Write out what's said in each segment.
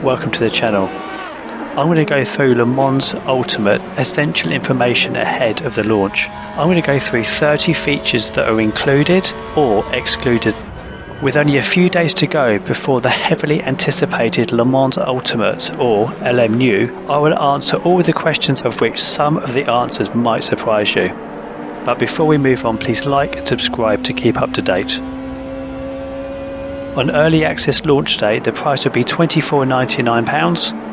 welcome to the channel. I'm going to go through Le Mans Ultimate essential information ahead of the launch. I'm going to go through 30 features that are included or excluded. With only a few days to go before the heavily anticipated Le Mans Ultimate or LMU, I will answer all the questions, of which some of the answers might surprise you. But before we move on, please like and subscribe to keep up to date. On early access launch day, the price will be £24.99,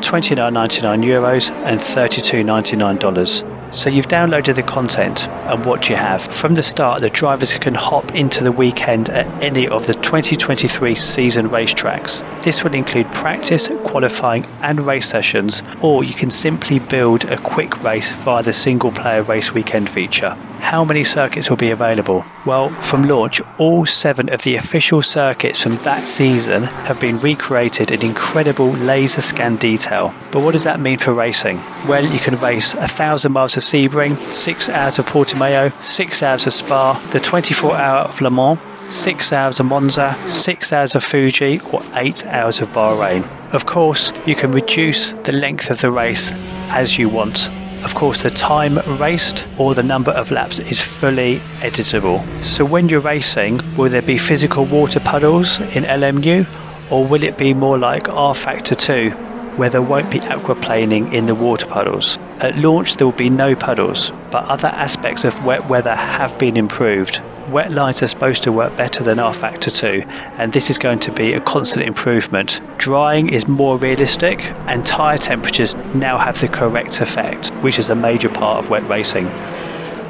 €29.99 and $32.99. So you've downloaded the content, and what do you have? From the start, the drivers can hop into the weekend at any of the 2023 season racetracks. This will include practice, qualifying and race sessions, or you can simply build a quick race via the single player race weekend feature. How many circuits will be available? Well, from launch, all 7 of the official circuits from that season have been recreated in incredible laser scan detail. But what does that mean for racing? Well, you can race 1,000 miles of Sebring, 6 hours of Portimao, 6 hours of Spa, the 24-hour of Le Mans, 6 hours of Monza, 6 hours of Fuji, or 8 hours of Bahrain. Of course, you can reduce the length of the race as you want. Of course, the time raced or the number of laps is fully editable. So when you're racing, will there be physical water puddles in LMU, or will it be more like rFactor 2, where there won't be aquaplaning in the water puddles? At launch there will be no puddles, but other aspects of wet weather have been improved. Wet lines are supposed to work better than rFactor 2, and this is going to be a constant improvement. Drying is more realistic, and tyre temperatures now have the correct effect, which is a major part of wet racing.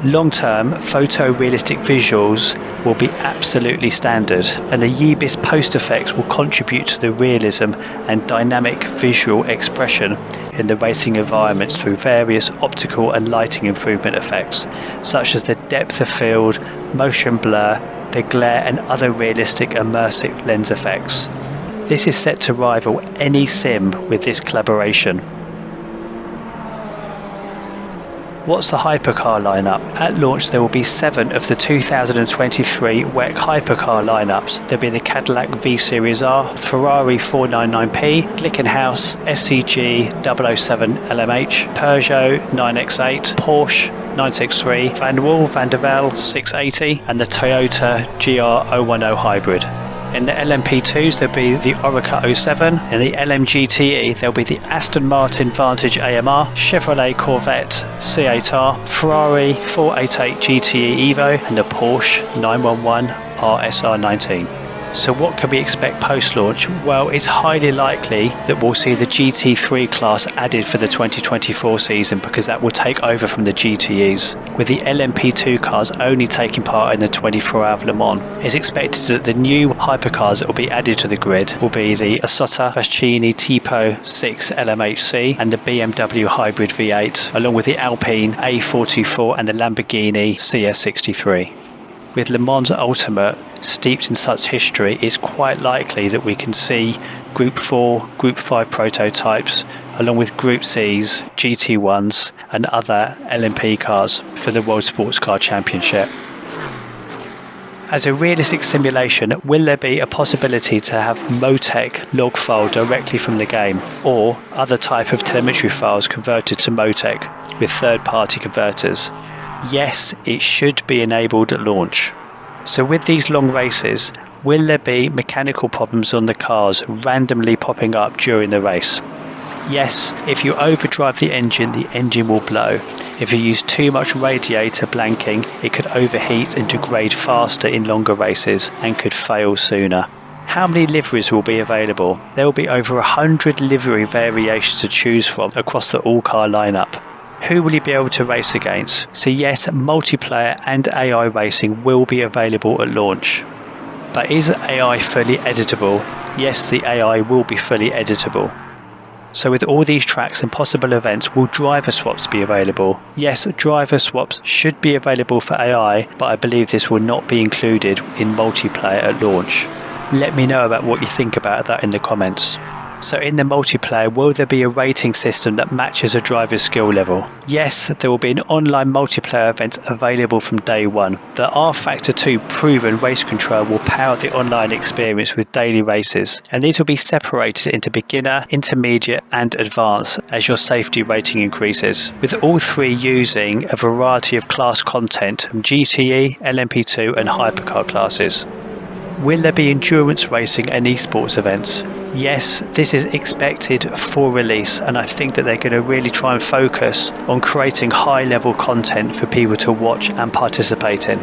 Long-term, photorealistic visuals will be absolutely standard, and the Yeebis post effects will contribute to the realism and dynamic visual expression in the racing environments through various optical and lighting improvement effects, such as the depth of field, motion blur, the glare and other realistic immersive lens effects. This is set to rival any sim with this collaboration. What's the hypercar lineup? At launch there will be 7 of the 2023 WEC hypercar lineups. There'll be the Cadillac V Series R, Ferrari 499P, Glickenhaus SCG 007 LMH, Peugeot 9X8, Porsche 963, Van Wall Van der Velde 680 and the Toyota GR010 Hybrid. In the LMP2s there'll be the Oreca 07, in the LMGTE there'll be the Aston Martin Vantage AMR, Chevrolet Corvette C8R, Ferrari 488 GTE Evo and the Porsche 911 RSR19. So what can we expect post-launch? Well, it's highly likely that we'll see the GT3 class added for the 2024 season, because that will take over from the GTEs, with the LMP2 cars only taking part in the 24-hour Le Mans. It's expected that the new hypercars that will be added to the grid will be the Isotta Baschini Tipo 6 LMHC and the BMW Hybrid V8, along with the Alpine A424 and the Lamborghini CS63. With Le Mans Ultimate steeped in such history, it's quite likely that we can see Group 4, Group 5 prototypes, along with Group C's, GT1s and other LMP cars for the World Sports Car Championship. As a realistic simulation, will there be a possibility to have Motec log file directly from the game, or other type of telemetry files converted to Motec with third-party converters? Yes, it should be enabled at launch. So with these long races, will there be mechanical problems on the cars randomly popping up during the race? Yes, if you overdrive the engine will blow. If you use too much radiator blanking, it could overheat and degrade faster in longer races and could fail sooner. How many liveries will be available? There will be over 100 livery variations to choose from across the all-car lineup. Who will you be able to race against? So yes, multiplayer and AI racing will be available at launch. But is AI fully editable? Yes, the AI will be fully editable. So with all these tracks and possible events, will driver swaps be available? Yes, driver swaps should be available for AI, but I believe this will not be included in multiplayer at launch. Let me know about what you think about that in the comments. So in the multiplayer, will there be a rating system that matches a driver's skill level? Yes, there will be an online multiplayer event available from day one. The rFactor 2 proven race control will power the online experience with daily races, and these will be separated into beginner, intermediate and advanced as your safety rating increases, with all three using a variety of class content from GTE, LMP2 and hypercar classes. Will there be endurance racing and esports events? Yes, this is expected for release, and I think that they're going to really try and focus on creating high-level content for people to watch and participate in.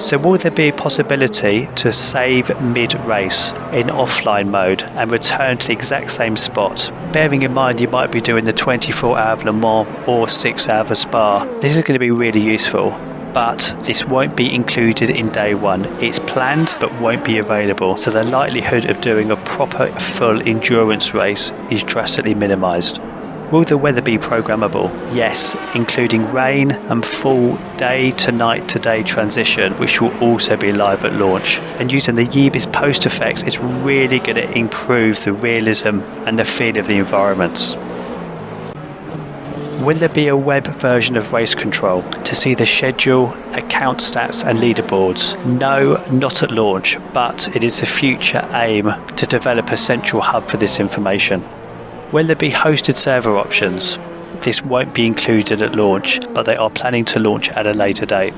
So will there be a possibility to save mid-race in offline mode and return to the exact same spot? Bearing in mind you might be doing the 24-hour of Le Mans or 6-hour of Spa, this is going to be really useful. But this won't be included in day one. It's planned but won't be available, so the likelihood of doing a proper full endurance race is drastically minimised. Will the weather be programmable? Yes, including rain and full day to night to day transition, which will also be live at launch. And using the Yeebis post effects, it's really going to improve the realism and the feel of the environments. Will there be a web version of Race Control to see the schedule, account stats and leaderboards? No, not at launch, but it is a future aim to develop a central hub for this information. Will there be hosted server options? This won't be included at launch, but they are planning to launch at a later date.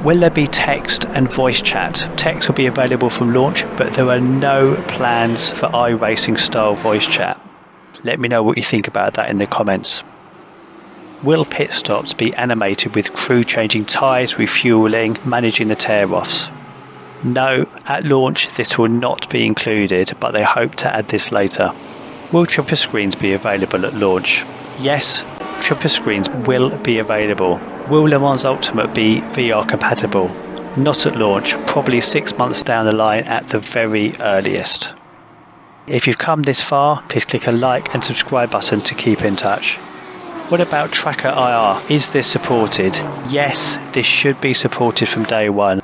Will there be text and voice chat? Text will be available from launch, but there are no plans for iRacing style voice chat. Let me know what you think about that in the comments. Will pit stops be animated with crew changing tyres, refuelling, managing the tear-offs? No, at launch this will not be included, but they hope to add this later. Will tripper screens be available at launch? Yes, tripper screens will be available. Will Le Mans Ultimate be VR compatible? Not at launch, probably 6 months down the line at the very earliest. If you've come this far, please click a like and subscribe button to keep in touch. What about Tracker IR? Is this supported? Yes, this should be supported from day one.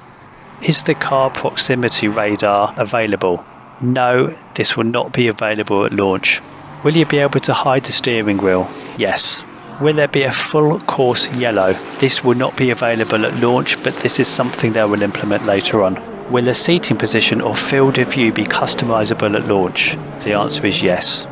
Is the car proximity radar available? No, this will not be available at launch. Will you be able to hide the steering wheel? Yes. Will there be a full course yellow? This will not be available at launch, but this is something they will implement later on. Will the seating position or field of view be customizable at launch? The answer is yes.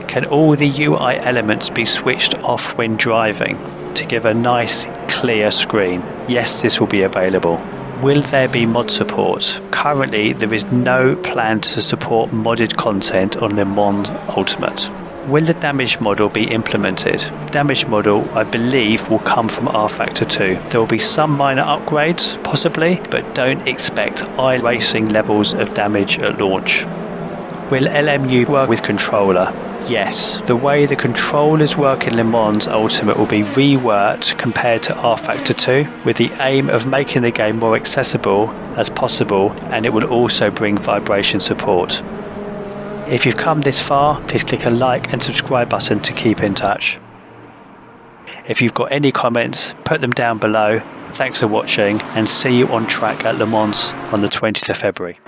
Can all the UI elements be switched off when driving to give a nice clear screen? Yes, this will be available. Will there be mod support? Currently, there is no plan to support modded content on Le Mans Ultimate. Will the damage model be implemented? Damage model, I believe, will come from rFactor 2. There will be some minor upgrades, possibly, but don't expect iRacing levels of damage at launch. Will LMU work with controller? Yes, the way the controllers work in Le Mans Ultimate will be reworked compared to rFactor 2 with the aim of making the game more accessible as possible, and it will also bring vibration support. If you've come this far, please click a like and subscribe button to keep in touch. If you've got any comments, put them down below. Thanks for watching and see you on track at Le Mans on the 20th of February.